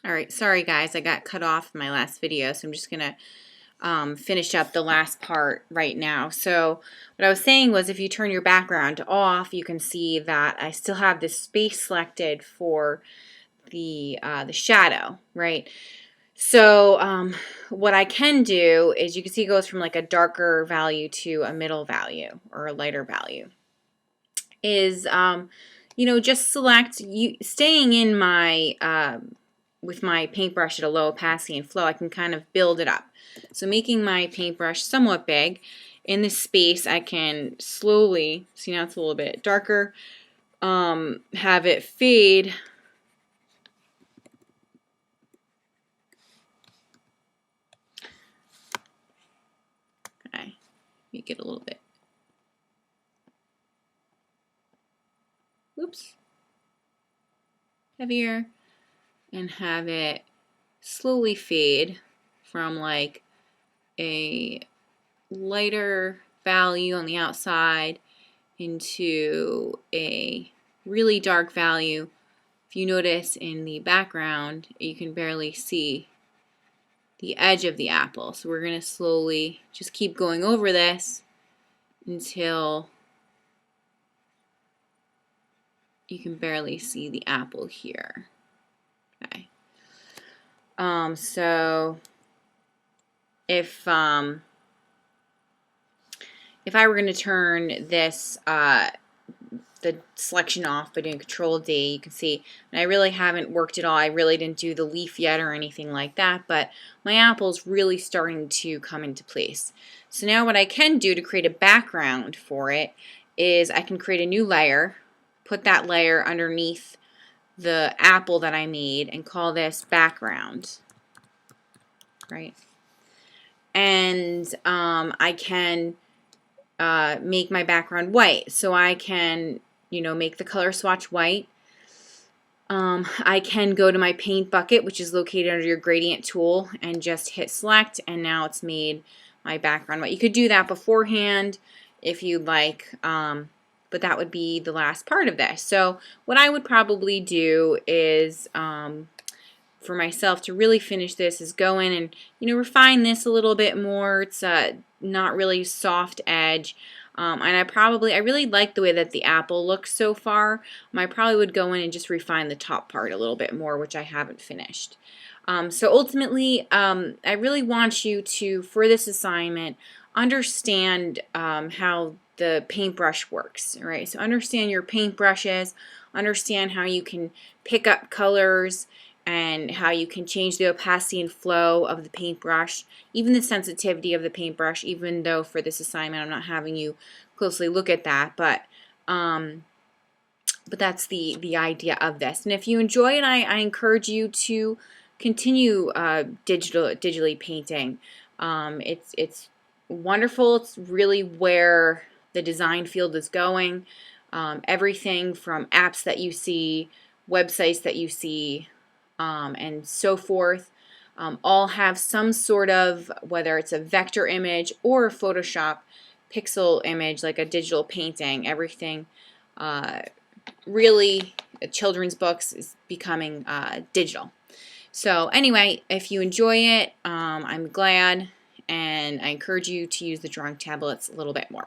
All right, sorry guys, I got cut off in my last video, so I'm just gonna finish up the last part right now. So what I was saying was if you turn your background off, you can see that I still have this space selected for the shadow, right? So what I can do is you can see it goes from like a darker value to a middle value or a lighter value. Is just select staying in my with my paintbrush at a low opacity and flow, I can kind of build it up. So making my paintbrush somewhat big, in this space I can slowly, see now it's a little bit darker, have it fade. Okay, make it a little bit, whoops, heavier, and have it slowly fade from like a lighter value on the outside into a really dark value. If you notice in the background, you can barely see the edge of the apple. So we're going to slowly just keep going over this until you can barely see the apple here. Okay. So if I were going to turn this the selection off by doing Control D, you can see, and I really haven't worked at all. I really didn't do the leaf yet or anything like that, but my apple's really starting to come into place. So now what I can do to create a background for it is I can create a new layer, put that layer underneath the apple that I made, and call this background, right? And I can make my background white. So I can, make the color swatch white. I can go to my paint bucket, which is located under your gradient tool, and just hit select, and now it's made my background white. You could do that beforehand if you'd like, but that would be the last part of this. So what I would probably do is, for myself to really finish this, is go in and refine this a little bit more. It's not really soft edge. And I really like the way that the apple looks so far. I probably would go in and just refine the top part a little bit more, which I haven't finished. So ultimately, I really want you to, for this assignment, understand how the paintbrush works, right? So understand your paintbrushes, understand how you can pick up colors, and how you can change the opacity and flow of the paintbrush, even the sensitivity of the paintbrush, even though for this assignment I'm not having you closely look at that, but that's the idea of this. And if you enjoy it, I encourage you to continue digitally painting. It's wonderful. It's really where the design field is going. Everything from apps that you see, websites that you see, and so forth, all have some sort of, whether it's a vector image or a Photoshop pixel image like a digital painting, everything really, children's books is becoming digital. So anyway, if you enjoy it, I'm glad, and I encourage you to use the drawing tablets a little bit more.